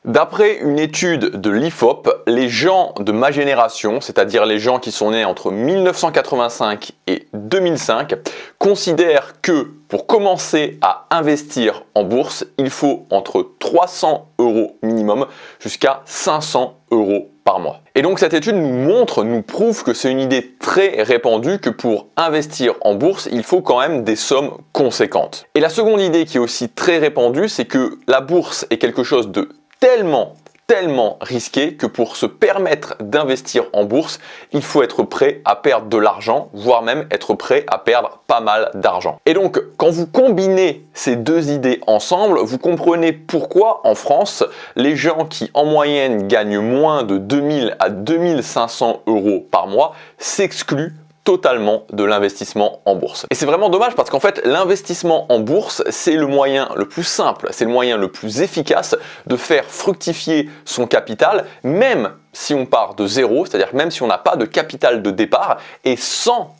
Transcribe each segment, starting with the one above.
D'après une étude de l'IFOP, les gens de ma génération, c'est-à-dire les gens qui sont nés entre 1985 et 2005, considèrent que pour commencer à investir en bourse, il faut entre 300 € minimum jusqu'à 500 € par mois. Et donc cette étude nous prouve que c'est une idée très répandue que pour investir en bourse, il faut quand même des sommes conséquentes. Et la seconde idée qui est aussi très répandue, c'est que la bourse est quelque chose de tellement risqué que pour se permettre d'investir en bourse, il faut être prêt à perdre de l'argent, voire même être prêt à perdre pas mal d'argent. Et donc, quand vous combinez ces deux idées ensemble, vous comprenez pourquoi en France, les gens qui en moyenne gagnent moins de 2000 à 2500 € par mois s'excluent totalement de l'investissement en bourse. Et c'est vraiment dommage parce qu'en fait, l'investissement en bourse, c'est le moyen le plus simple, c'est le moyen le plus efficace de faire fructifier son capital, même si on part de zéro, c'est-à-dire même si on n'a pas de capital de départ et sans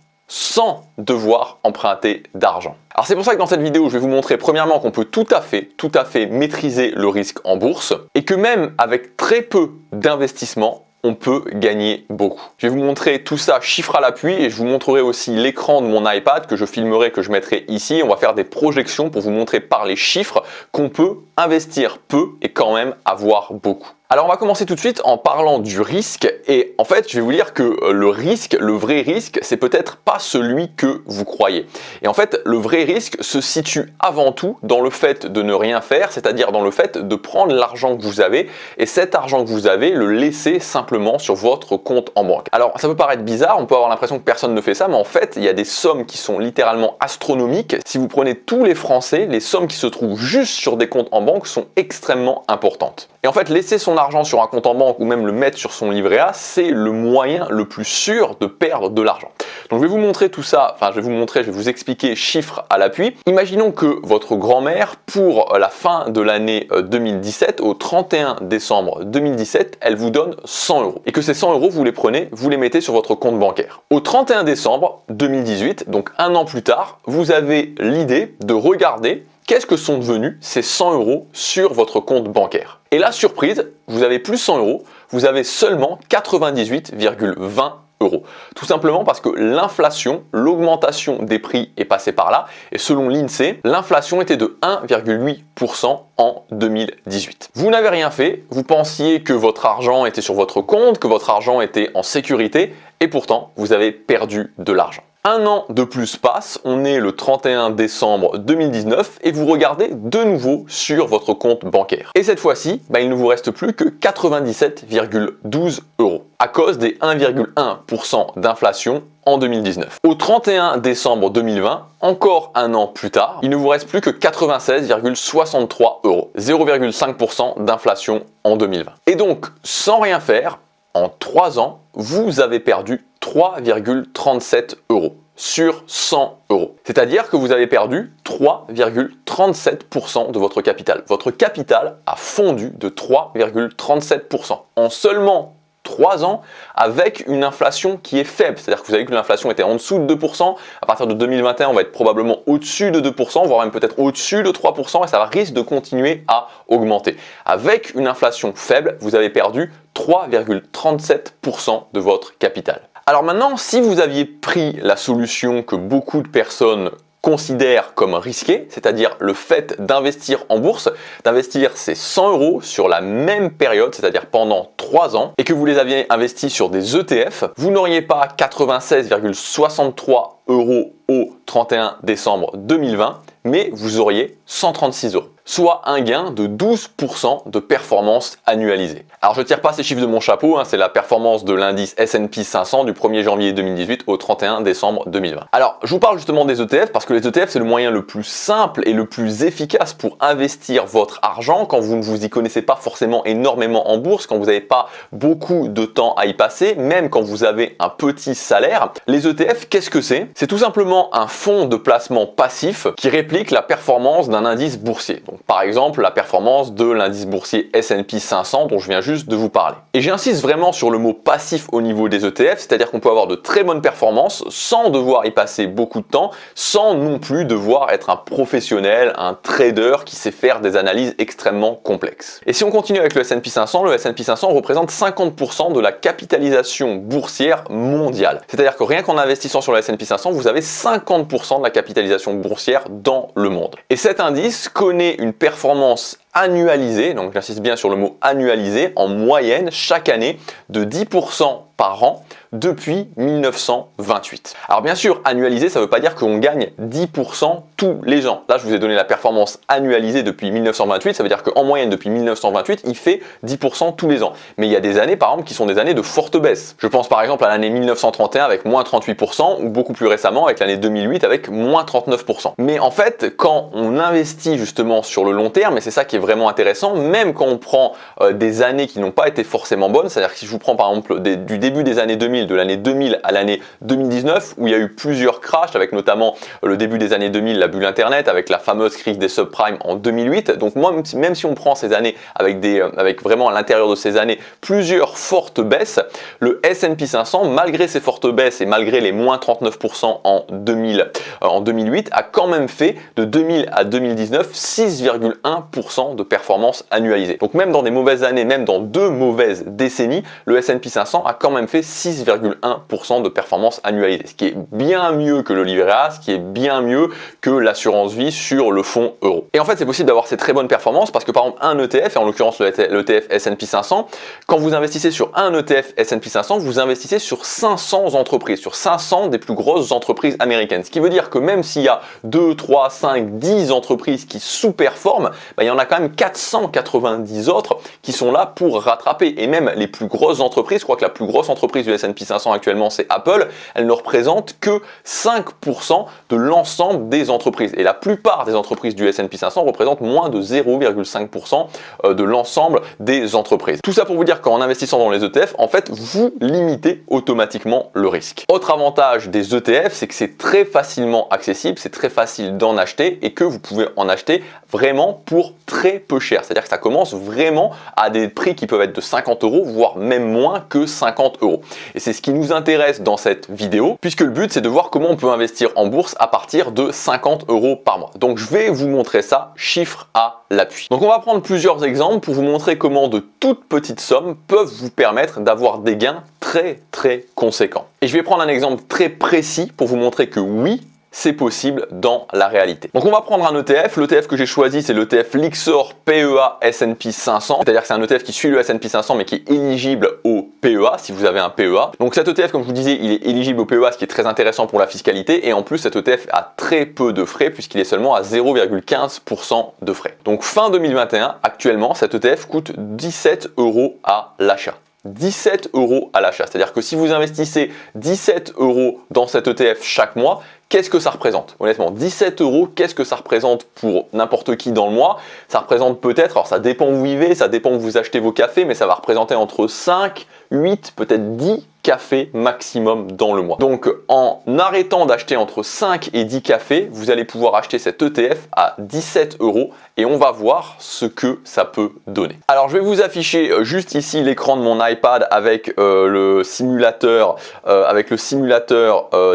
devoir emprunter d'argent. Alors c'est pour ça que dans cette vidéo, je vais vous montrer premièrement qu'on peut tout à fait maîtriser le risque en bourse et que même avec très peu d'investissement, on peut gagner beaucoup. Je vais vous montrer tout ça chiffres à l'appui et je vous montrerai aussi l'écran de mon iPad que je filmerai, que je mettrai ici. On va faire des projections pour vous montrer par les chiffres qu'on peut investir peu et quand même avoir beaucoup. Alors on va commencer tout de suite en parlant du risque et en fait je vais vous dire que le risque, le vrai risque, c'est peut-être pas celui que vous croyez. Et en fait le vrai risque se situe avant tout dans le fait de ne rien faire, c'est-à-dire dans le fait de prendre l'argent que vous avez et cet argent que vous avez le laisser simplement sur votre compte en banque. Alors ça peut paraître bizarre, on peut avoir l'impression que personne ne fait ça, mais en fait il y a des sommes qui sont littéralement astronomiques. Si vous prenez tous les Français, les sommes qui se trouvent juste sur des comptes en banque sont extrêmement importantes. Et en fait laisser son argent sur un compte en banque ou même le mettre sur son livret A, c'est le moyen le plus sûr de perdre de l'argent. Donc je vais vous montrer tout ça, je vais vous expliquer chiffres à l'appui. Imaginons que votre grand-mère, pour la fin de l'année 2017, au 31 décembre 2017, elle vous donne 100 € et que ces 100 €, vous les prenez, vous les mettez sur votre compte bancaire. Au 31 décembre 2018, donc un an plus tard, vous avez l'idée de regarder qu'est-ce que sont devenus ces 100 € sur votre compte bancaire. Et là, surprise, vous avez plus 100 €, vous avez seulement 98,20 €. Tout simplement parce que l'inflation, l'augmentation des prix est passée par là. Et selon l'INSEE, l'inflation était de 1,8% en 2018. Vous n'avez rien fait, vous pensiez que votre argent était sur votre compte, que votre argent était en sécurité, et pourtant, vous avez perdu de l'argent. Un an de plus passe, on est le 31 décembre 2019 et vous regardez de nouveau sur votre compte bancaire. Et cette fois-ci, il ne vous reste plus que 97,12 € à cause des 1,1% d'inflation en 2019. Au 31 décembre 2020, encore un an plus tard, il ne vous reste plus que 96,63 €, 0,5% d'inflation en 2020. Et donc, sans rien faire, en 3 ans, vous avez perdu 3,37 € sur 100 €. C'est-à-dire que vous avez perdu 3,37% de votre capital. Votre capital a fondu de 3,37% en seulement 3 ans avec une inflation qui est faible. C'est-à-dire que vous savez que l'inflation était en dessous de 2%. À partir de 2021, on va être probablement au-dessus de 2%, voire même peut-être au-dessus de 3% et ça risque de continuer à augmenter. Avec une inflation faible, vous avez perdu 3,37% de votre capital. Alors maintenant, si vous aviez pris la solution que beaucoup de personnes considèrent comme risquée, c'est-à-dire le fait d'investir en bourse, d'investir ces 100 € sur la même période, c'est-à-dire pendant 3 ans, et que vous les aviez investis sur des ETF, vous n'auriez pas 96,63 € au 31 décembre 2020, mais vous auriez 136 €. Soit un gain de 12% de performance annualisée. Alors je ne tire pas ces chiffres de mon chapeau, c'est la performance de l'indice S&P 500 du 1er janvier 2018 au 31 décembre 2020. Alors je vous parle justement des ETF parce que les ETF c'est le moyen le plus simple et le plus efficace pour investir votre argent quand vous ne vous y connaissez pas forcément énormément en bourse, quand vous n'avez pas beaucoup de temps à y passer, même quand vous avez un petit salaire. Les ETF, qu'est-ce que c'est? C'est tout simplement un fonds de placement passif qui réplique la performance d'un indice boursier. Donc Donc, par exemple, la performance de l'indice boursier S&P 500 dont je viens juste de vous parler. Et j'insiste vraiment sur le mot passif au niveau des ETF, c'est-à-dire qu'on peut avoir de très bonnes performances sans devoir y passer beaucoup de temps, sans non plus devoir être un professionnel, un trader qui sait faire des analyses extrêmement complexes. Et si on continue avec le S&P 500, le S&P 500 représente 50% de la capitalisation boursière mondiale. C'est-à-dire que rien qu'en investissant sur le S&P 500, vous avez 50% de la capitalisation boursière dans le monde. Et cet indice connaît une performance annualisée, donc j'insiste bien sur le mot annualisé, en moyenne chaque année de 10% par an depuis 1928. Alors bien sûr, annualisé, ça ne veut pas dire qu'on gagne 10% tous les ans. Là, je vous ai donné la performance annualisée depuis 1928, ça veut dire qu'en moyenne depuis 1928, il fait 10% tous les ans. Mais il y a des années, par exemple, qui sont des années de forte baisse. Je pense par exemple à l'année 1931 avec moins 38% ou beaucoup plus récemment avec l'année 2008 avec moins 39%. Mais en fait, quand on investit justement sur le long terme, et c'est ça qui est vraiment intéressant, même quand on prend des années qui n'ont pas été forcément bonnes, c'est-à-dire que si je vous prends par exemple du début des années 2000, de l'année 2000 à l'année 2019, où il y a eu plusieurs crashs, avec notamment le début des années 2000, la bulle Internet, avec la fameuse crise des subprimes en 2008. Donc moi, même si on prend ces années avec vraiment à l'intérieur de ces années plusieurs fortes baisses, le S&P 500, malgré ces fortes baisses et malgré les moins 39% en 2008, a quand même fait de 2000 à 2019 6,1% de performance annualisée. Donc même dans des mauvaises années, même dans 2 mauvaises décennies, le S&P 500 a quand même fait 6,1% de performance annualisée, ce qui est bien mieux que le livret A, ce qui est bien mieux que l'assurance vie sur le fonds euro. Et en fait, c'est possible d'avoir ces très bonnes performances parce que par exemple un ETF, et en l'occurrence l'ETF S&P 500, quand vous investissez sur un ETF S&P 500, vous investissez sur 500 entreprises, sur 500 des plus grosses entreprises américaines. Ce qui veut dire que même s'il y a 2, 3, 5, 10 entreprises qui sous-performent, il y en a quand même 490 autres qui sont là pour rattraper. Et même les plus grosses entreprises, je crois que la plus grosse entreprise du S&P 500 actuellement c'est Apple, elle ne représente que 5% de l'ensemble des entreprises. Et la plupart des entreprises du S&P 500 représentent moins de 0,5% de l'ensemble des entreprises. Tout ça pour vous dire qu'en investissant dans les ETF, en fait, vous limitez automatiquement le risque. Autre avantage des ETF, c'est que c'est très facilement accessible, c'est très facile d'en acheter et que vous pouvez en acheter vraiment pour très peu cher. C'est-à-dire que ça commence vraiment à des prix qui peuvent être de 50 €, voire même moins que 50 €. Et c'est ce qui nous intéresse dans cette vidéo, puisque le but c'est de voir comment on peut investir en bourse à partir de 50 € par mois. Donc je vais vous montrer ça, chiffre à l'appui. Donc on va prendre plusieurs exemples pour vous montrer comment de toutes petites sommes peuvent vous permettre d'avoir des gains très conséquents. Et je vais prendre un exemple très précis pour vous montrer que oui, c'est possible dans la réalité. Donc on va prendre un ETF. L'ETF que j'ai choisi, c'est l'ETF Lyxor PEA S&P 500. C'est-à-dire que c'est un ETF qui suit le S&P 500 mais qui est éligible au PEA si vous avez un PEA. Donc cet ETF, comme je vous disais, il est éligible au PEA, ce qui est très intéressant pour la fiscalité. Et en plus, cet ETF a très peu de frais puisqu'il est seulement à 0,15% de frais. Donc fin 2021, actuellement, cet ETF coûte 17 € à l'achat. 17 € à l'achat. C'est-à-dire que si vous investissez 17 € dans cet ETF chaque mois, qu'est-ce que ça représente? Honnêtement, 17 €, qu'est-ce que ça représente pour n'importe qui dans le mois? Ça représente peut-être, alors ça dépend où vous vivez, ça dépend où vous achetez vos cafés, mais ça va représenter entre 5, 8, peut-être 10 cafés maximum dans le mois. Donc en arrêtant d'acheter entre 5 et 10 cafés, vous allez pouvoir acheter cet ETF à 17 € et on va voir ce que ça peut donner. Alors je vais vous afficher juste ici l'écran de mon iPad avec le simulateur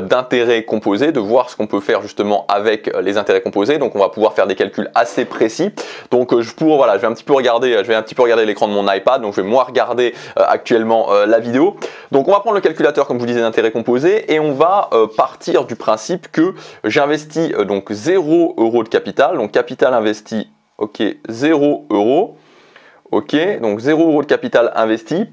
d'intérêts composés, de voir ce qu'on peut faire justement avec les intérêts composés. Donc on va pouvoir faire des calculs assez précis. Donc je vais un petit peu regarder l'écran de mon iPad. Donc je vais moi regarder actuellement la vidéo. Donc on va prendre le calculateur comme je vous disais d'intérêts composés et on va partir du principe que j'investis donc 0 € de capital. Donc capital investi, ok, 0 €. Ok, donc 0 € de capital investi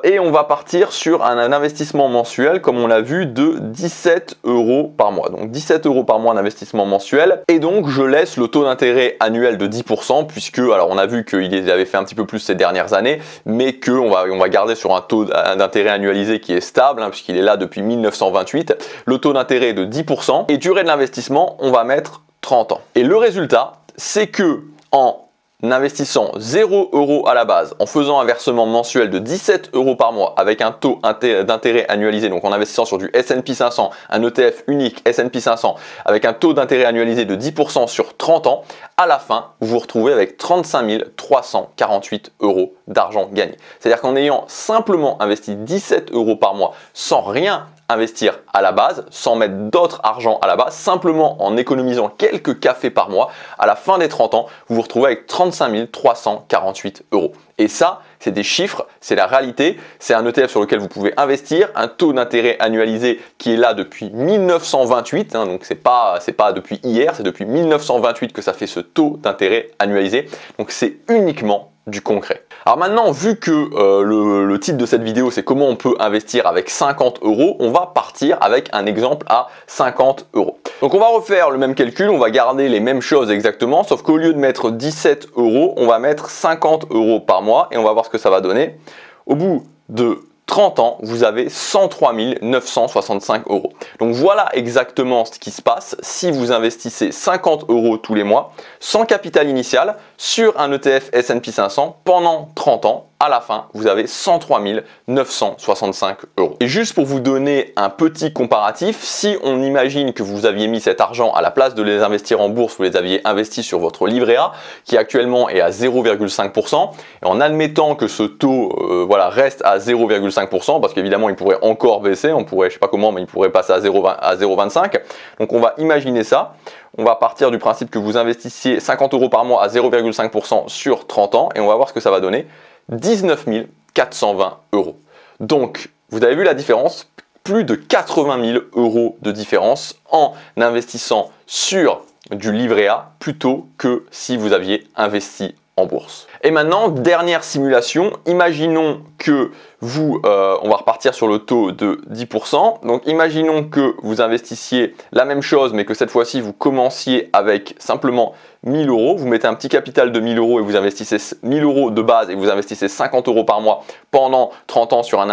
et on va partir sur un investissement mensuel comme on l'a vu de 17 € par mois. Donc 17 € par mois d'investissement mensuel et donc je laisse le taux d'intérêt annuel de 10% puisque alors on a vu qu'il avait fait un petit peu plus ces dernières années mais qu'on va garder sur un taux d'intérêt annualisé qui est stable puisqu'il est là depuis 1928. Le taux d'intérêt est de 10% et durée de l'investissement on va mettre 30 ans. Et le résultat c'est que en investissant 0 € à la base, en faisant un versement mensuel de 17 € par mois avec un taux d'intérêt annualisé, donc en investissant sur du S&P 500, un ETF unique S&P 500 avec un taux d'intérêt annualisé de 10% sur 30 ans, à la fin, vous vous retrouvez avec 35 348 euros d'argent gagné. C'est-à-dire qu'en ayant simplement investi 17 euros par mois sans rien investir à la base, sans mettre d'autres argent à la base, simplement en économisant quelques cafés par mois, à la fin des 30 ans, vous vous retrouvez avec 35 348 euros. Et ça, c'est des chiffres, c'est la réalité, c'est un ETF sur lequel vous pouvez investir, un taux d'intérêt annualisé qui est là depuis 1928, donc c'est pas depuis hier, c'est depuis 1928 que ça fait ce taux d'intérêt annualisé, donc c'est uniquement du concret. Alors maintenant, vu que le titre de cette vidéo c'est comment on peut investir avec 50 euros, on va partir avec un exemple à 50 euros. Donc on va refaire le même calcul, on va garder les mêmes choses exactement, sauf qu'au lieu de mettre 17 euros, on va mettre 50 euros par mois et on va voir ce que ça va donner. Au bout de 30 ans, vous avez 103 965 euros. Donc voilà exactement ce qui se passe si vous investissez 50 euros tous les mois sans capital initial sur un ETF S&P 500 pendant 30 ans. À la fin, vous avez 103 965 euros. Et juste pour vous donner un petit comparatif, si on imagine que vous aviez mis cet argent à la place de les investir en bourse, vous les aviez investis sur votre livret A, qui actuellement est à 0,5%, et en admettant que ce taux reste à 0,5%, parce qu'évidemment il pourrait encore baisser, on pourrait, je sais pas comment, mais il pourrait passer à 0,25. Donc on va imaginer ça. On va partir du principe que vous investissiez 50 euros par mois à 0,5% sur 30 ans, et on va voir ce que ça va donner. 19 420 euros. Donc, vous avez vu la différence, plus de 80 000 euros de différence en investissant sur du livret A plutôt que si vous aviez investi en bourse. Et maintenant, dernière simulation, imaginons que on va repartir sur le taux de 10%. Donc imaginons que vous investissiez la même chose, mais que cette fois-ci vous commenciez avec simplement 1000 euros. Vous mettez un petit capital de 1000 euros et vous investissez 1000 euros de base et vous investissez 50 euros par mois pendant 30 ans sur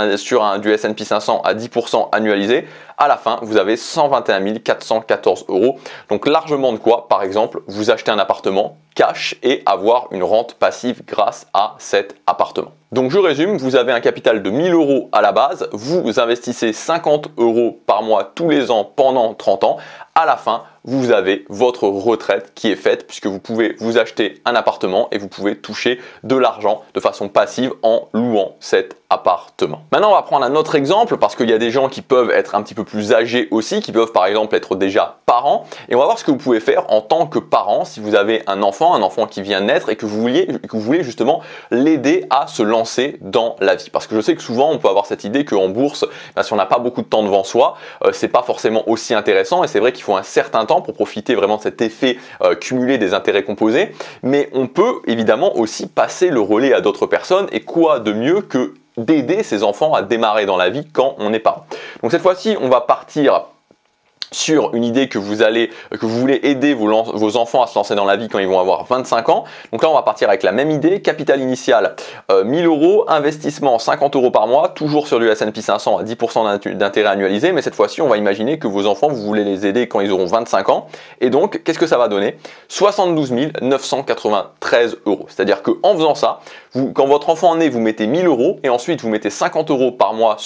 du S&P 500 à 10% annualisé. À la fin, vous avez 121 414 euros. Donc largement de quoi, par exemple, vous achetez un appartement cash et avoir une rente passive grâce à cet appartement. Donc je résume, vous avez un capital de 1000 euros à la base, vous investissez 50 euros par mois tous les ans pendant 30 ans. À la fin, vous avez votre retraite qui est faite puisque vous pouvez vous acheter un appartement et vous pouvez toucher de l'argent de façon passive en louant cet appartement. Maintenant, on va prendre un autre exemple parce qu'il y a des gens qui peuvent être un petit peu plus âgés aussi, qui peuvent par exemple être déjà parents. Et on va voir ce que vous pouvez faire en tant que parent si vous avez un enfant qui vient naître et que vous voulez justement l'aider à se lancer dans la vie. Parce que je sais que souvent, on peut avoir cette idée qu'en bourse, si on n'a pas beaucoup de temps devant soi, c'est pas forcément aussi intéressant et c'est vrai qu'il faut un certain temps pour profiter vraiment de cet effet cumulé des intérêts composés. Mais on peut évidemment aussi passer le relais à d'autres personnes et quoi de mieux que d'aider ses enfants à démarrer dans la vie quand on est parent. Donc cette fois-ci, on va partir sur une idée que vous voulez aider vos enfants à se lancer dans la vie quand ils vont avoir 25 ans. Donc là, on va partir avec la même idée. Capital initial, 1000 euros. Investissement, 50 euros par mois. Toujours sur du S&P 500 à 10% d'intérêt annualisé. Mais cette fois-ci, on va imaginer que vos enfants, vous voulez les aider quand ils auront 25 ans. Et donc, qu'est-ce que ça va donner? 72 993 euros. C'est-à-dire qu'en faisant ça, quand votre enfant est né, vous mettez 1000 euros et ensuite vous mettez 50 euros par mois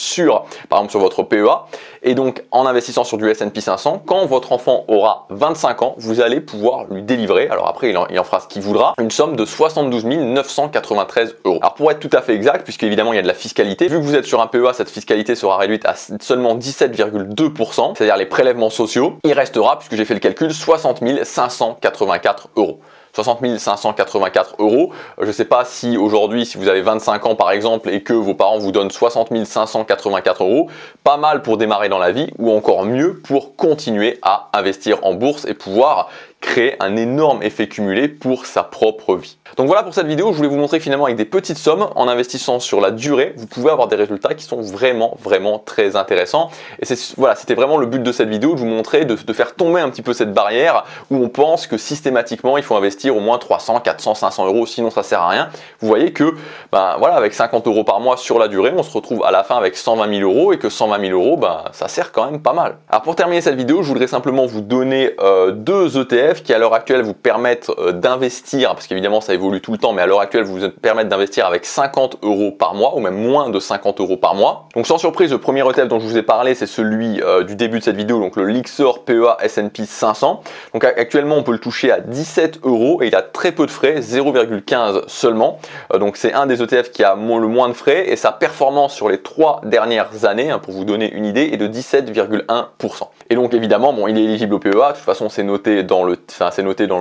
par exemple sur votre PEA. Et donc, en investissant sur du S&P 500, quand votre enfant aura 25 ans, vous allez pouvoir lui délivrer, alors après il en fera ce qu'il voudra, une somme de 72 993 euros. Alors pour être tout à fait exact, puisque évidemment il y a de la fiscalité, vu que vous êtes sur un PEA, cette fiscalité sera réduite à seulement 17,2%, c'est-à-dire les prélèvements sociaux, il restera, puisque j'ai fait le calcul, 60 584 euros. 60 584 euros. Je ne sais pas si aujourd'hui, si vous avez 25 ans par exemple et que vos parents vous donnent 60 584 euros, pas mal pour démarrer dans la vie ou encore mieux pour continuer à investir en bourse et pouvoir créer un énorme effet cumulé pour sa propre vie. Donc voilà pour cette vidéo, je voulais vous montrer finalement avec des petites sommes, en investissant sur la durée, vous pouvez avoir des résultats qui sont vraiment très intéressants. Et c'était vraiment le but de cette vidéo, de vous montrer, de faire tomber un petit peu cette barrière où on pense que systématiquement il faut investir au moins 300, 400, 500 euros, sinon ça sert à rien. Vous voyez que avec 50 euros par mois sur la durée, on se retrouve à la fin avec 120 000 euros et que 120 000 euros, ça sert quand même pas mal. Alors pour terminer cette vidéo, je voudrais simplement vous donner deux ETF ETF qui à l'heure actuelle vous permettent d'investir, parce qu'évidemment ça évolue tout le temps, mais à l'heure actuelle vous permettent d'investir avec 50 € par mois ou même moins de 50 € par mois. Donc sans surprise, le premier ETF dont je vous ai parlé, c'est celui du début de cette vidéo, donc le Lyxor PEA S&P 500. Donc actuellement on peut le toucher à 17 € et il a très peu de frais, 0,15 seulement. Donc c'est un des ETF qui a le moins de frais et sa performance sur les 3 dernières années, pour vous donner une idée, est de 17,1%. Et donc évidemment, bon, il est éligible au PEA, de toute façon c'est noté dans le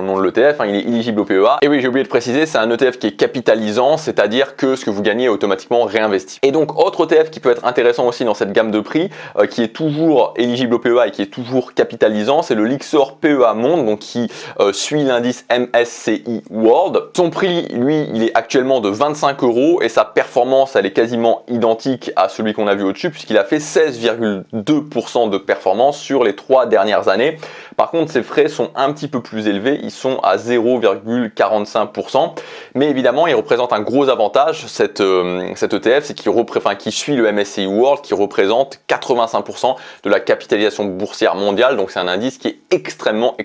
nom de l'ETF, il est éligible au PEA. Et oui, j'ai oublié de préciser, c'est un ETF qui est capitalisant, c'est-à-dire que ce que vous gagnez est automatiquement réinvesti. Et donc autre ETF qui peut être intéressant aussi dans cette gamme de prix, qui est toujours éligible au PEA et qui est toujours capitalisant, c'est le Lyxor PEA Monde, donc qui suit l'indice MSCI World. Son prix, lui, il est actuellement de 25 € et sa performance, elle est quasiment identique à celui qu'on a vu au-dessus, puisqu'il a fait 16,2% de performance sur les 3 dernières années. Par contre, ses frais sont un petit peu plus élevés, ils sont à 0,45%. Mais évidemment, il représente un gros avantage, cet ETF, c'est qu'il suit le MSCI World, qui représente 85% de la capitalisation boursière mondiale. Donc c'est un indice qui est extrêmement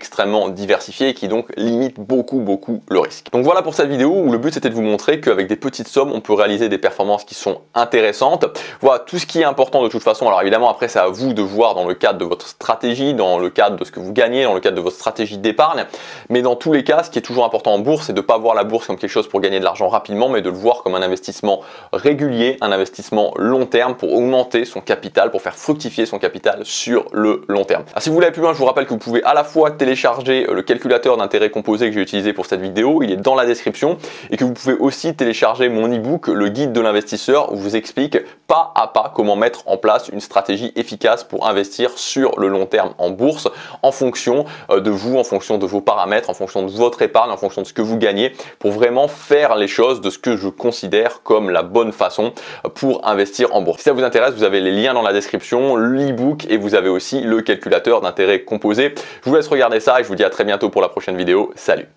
diversifié et qui donc limite beaucoup le risque. Donc voilà pour cette vidéo où le but c'était de vous montrer qu'avec des petites sommes, on peut réaliser des performances qui sont intéressantes. Voilà tout ce qui est important de toute façon. Alors évidemment, après c'est à vous de voir dans le cadre de votre stratégie, dans le cadre de ce que vous gagnez, dans le cadre de votre stratégie d'épargne. Mais dans tous les cas, ce qui est toujours important en bourse, c'est de ne pas voir la bourse comme quelque chose pour gagner de l'argent rapidement, mais de le voir comme un investissement régulier, un investissement long terme pour augmenter son capital, pour faire fructifier son capital sur le long terme. Alors, si vous voulez aller plus loin, je vous rappelle que vous pouvez à la fois télécharger le calculateur d'intérêt composé que j'ai utilisé pour cette vidéo, il est dans la description, et que vous pouvez aussi télécharger mon e-book, le guide de l'investisseur, où je vous explique pas à pas comment mettre en place une stratégie efficace pour investir sur le long terme en bourse, en fonction de vous, en fonction de vos paramètres, en fonction de votre épargne, en fonction de ce que vous gagnez, pour vraiment faire les choses de ce que je considère comme la bonne façon pour investir en bourse. Si ça vous intéresse, vous avez les liens dans la description, l'e-book et vous avez aussi le calculateur d'intérêt composé. Je vous laisse regarder ça et je vous dis à très bientôt pour la prochaine vidéo. Salut!